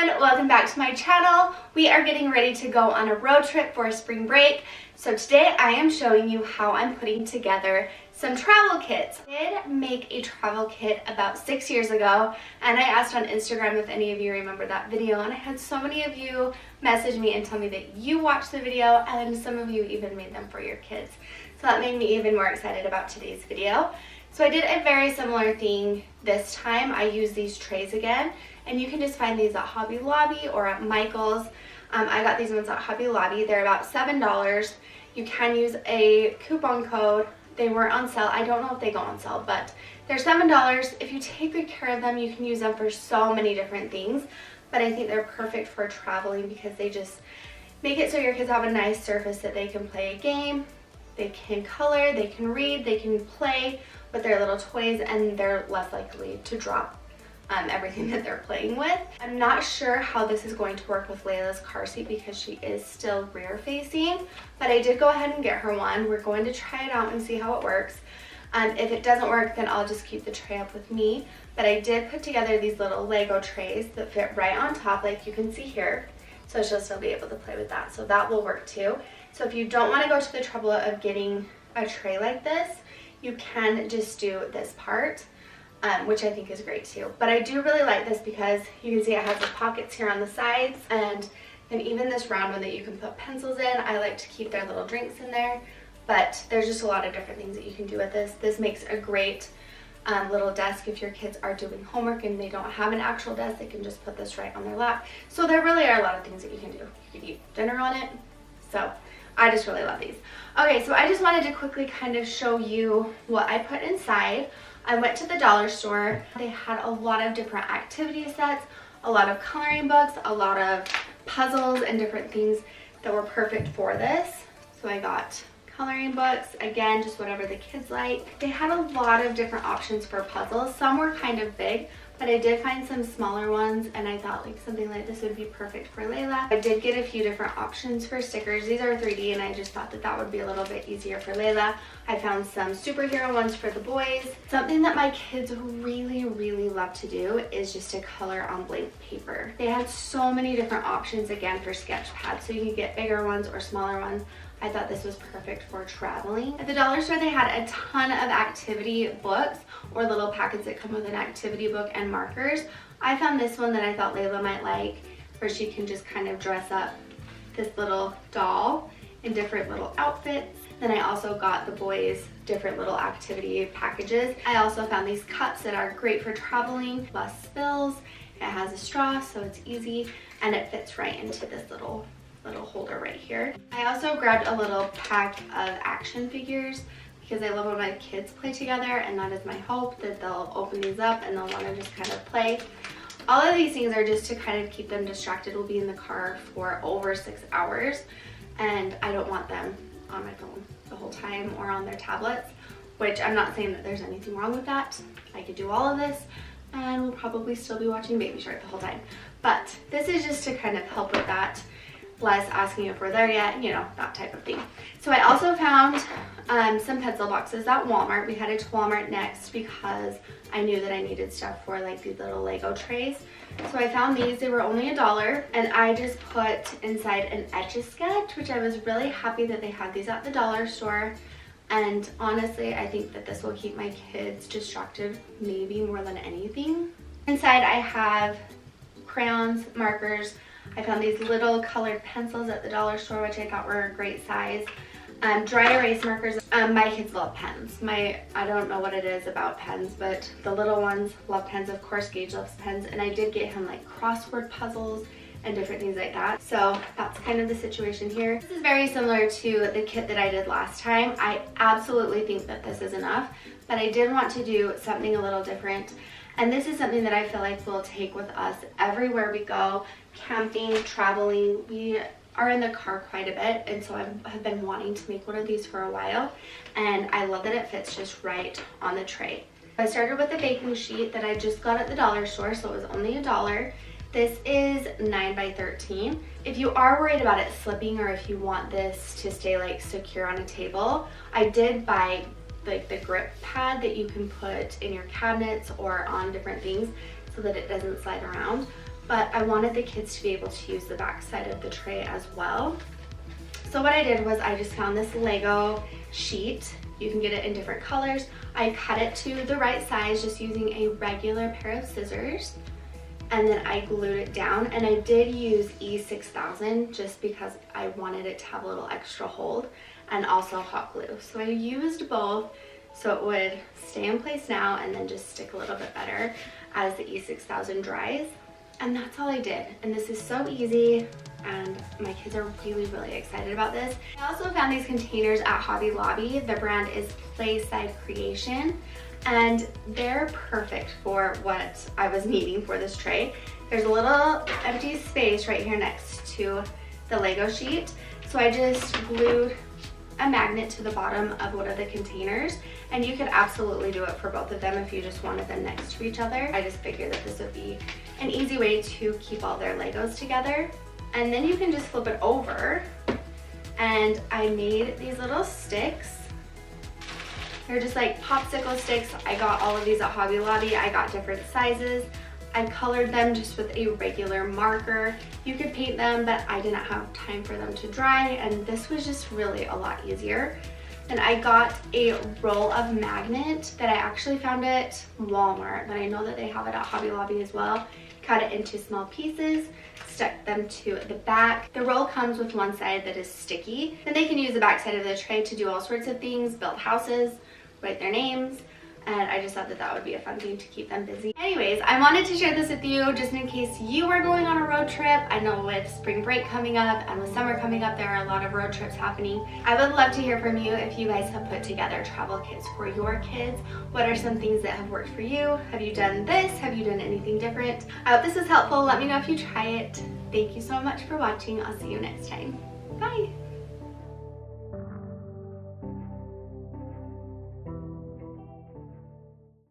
everyone, welcome back to my channel. We are getting ready to go on a road trip for spring break. So today I am showing you how I'm putting together some travel kits. I did make a travel kit about 6 years ago, and I asked on Instagram if any of you remember that video, and I had so many of you message me and tell me that you watched the video, and some of you even made them for your kids. So that made me even more excited about today's video. So I did a very similar thing this time. I used these trays again, and you can just find these at Hobby Lobby or at Michael's. I got these ones at Hobby Lobby. They're about $7. You can use a coupon code. They weren't on sale. I don't know if they go on sale, but they're $7. If you take good care of them, you can use them for so many different things. But I think they're perfect for traveling because they just make it so your kids have a nice surface that they can play a game, they can color, they can read, they can play with their little toys, and they're less likely to drop everything that they're playing with. I'm not sure how this is going to work with Layla's car seat because she is still rear facing, but I did go ahead and get her one. We're going to try it out and see how it works. If it doesn't work, then I'll just keep the tray up with me. But I did put together these little Lego trays that fit right on top, like you can see here. So she'll still be able to play with that. So that will work too. So if you don't want to go to the trouble of getting a tray like this, you can just do this part. Which I think is great too. But I do really like this because you can see it has the pockets here on the sides, and then even this round one that you can put pencils in. I like to keep their little drinks in there, but there's just a lot of different things that you can do with this. This makes a great little desk if your kids are doing homework and they don't have an actual desk. They can just put this right on their lap. So there really are a lot of things that you can do. You can eat dinner on it. So I just really love these. Okay, so I just wanted to quickly kind of show you what I put inside. I went to the dollar store. They had a lot of different activity sets, a lot of coloring books, a lot of puzzles and different things that were perfect for this. So I got coloring books, again, just whatever the kids like. They had a lot of different options for puzzles. Some were kind of big, but I did find some smaller ones, and I thought like something like this would be perfect for Layla. I did get a few different options for stickers. These are 3D, and I just thought that that would be a little bit easier for Layla. I found some superhero ones for the boys. Something that my kids really, really love to do is just to color on blank paper. They had so many different options, again, for sketch pads, so you can get bigger ones or smaller ones. I thought this was perfect for traveling. At the dollar store, they had a ton of activity books or little packets that come with an activity book and markers. I found this one that I thought Layla might like, where she can just kind of dress up this little doll in different little outfits. Then I also got the boys different little activity packages. I also found these cups that are great for traveling, less spills. It has a straw, so it's easy, and it fits right into this little holder right here. I also grabbed a little pack of action figures because I love when my kids play together, and that is my hope that they'll open these up and they'll want to just kind of play. All of these things are just to kind of keep them distracted. We'll be in the car for over 6 hours, and I don't want them on my phone the whole time or on their tablets, which I'm not saying that there's anything wrong with that. I could do all of this and we'll probably still be watching Baby Shark the whole time. But this is just to kind of help with that, less asking if we're there yet, you know, that type of thing. So I also found some pencil boxes at Walmart. We headed to Walmart next because I knew that I needed stuff for like these little Lego trays. So I found these. They were only $1, and I just put inside an Etch-a-Sketch, which I was really happy that they had these at the dollar store. And honestly, I think that this will keep my kids distracted maybe more than anything. Inside I have crayons, markers. I found these little colored pencils at the dollar store, which I thought were a great size. Dry erase markers. My kids love pens. I don't know what it is about pens, but the little ones love pens. Of course, Gage loves pens, and I did get him like crossword puzzles and different things like that. So that's kind of the situation here. This is very similar to the kit that I did last time. I absolutely think that this is enough, but I did want to do something a little different. And this is something that I feel like we'll take with us everywhere we go, camping, traveling. We are in the car quite a bit, and so I have been wanting to make one of these for a while, and I love that it fits just right on the tray. I started with a baking sheet that I just got at the dollar store, so it was only $1. This is 9 by 13. If you are worried about it slipping, or if you want this to stay like secure on a table, I did buy like the grip pad that you can put in your cabinets or on different things so that it doesn't slide around. but I wanted the kids to be able to use the back side of the tray as well. So what I did was I just found this Lego sheet. You can get it in different colors. I cut it to the right size just using a regular pair of scissors, and then I glued it down, and I did use E6000 just because I wanted it to have a little extra hold, and also hot glue. So I used both so it would stay in place now and then just stick a little bit better as the E6000 dries. And that's all I did. And this is so easy, and my kids are really, really excited about this. I also found these containers at Hobby Lobby. The brand is Playside Creation, and they're perfect for what I was needing for this tray. There's a little empty space right here next to the Lego sheet. So I just glued a magnet to the bottom of one of the containers, and you could absolutely do it for both of them if you just wanted them next to each other. I just figured that this would be an easy way to keep all their Legos together. And then you can just flip it over, and I made these little sticks. They're just like popsicle sticks. I got all of these at Hobby Lobby. I got different sizes. I colored them just with a regular marker. You could paint them, but I didn't have time for them to dry, and this was just really a lot easier. And I got a roll of magnet that I actually found at Walmart, but I know that they have it at Hobby Lobby as well. Cut it into small pieces, stuck them to the back. The roll comes with one side that is sticky. Then they can use the back side of the tray to do all sorts of things, build houses, write their names, and I just thought that that would be a fun thing to keep them busy. Anyways, I wanted to share this with you just in case you are going on a road trip. I know with spring break coming up and with summer coming up, there are a lot of road trips happening. I would love to hear from you if you guys have put together travel kits for your kids. What are some things that have worked for you? Have you done this? Have you done anything different? I hope this was helpful. Let me know if you try it. Thank you so much for watching. I'll see you next time. Bye.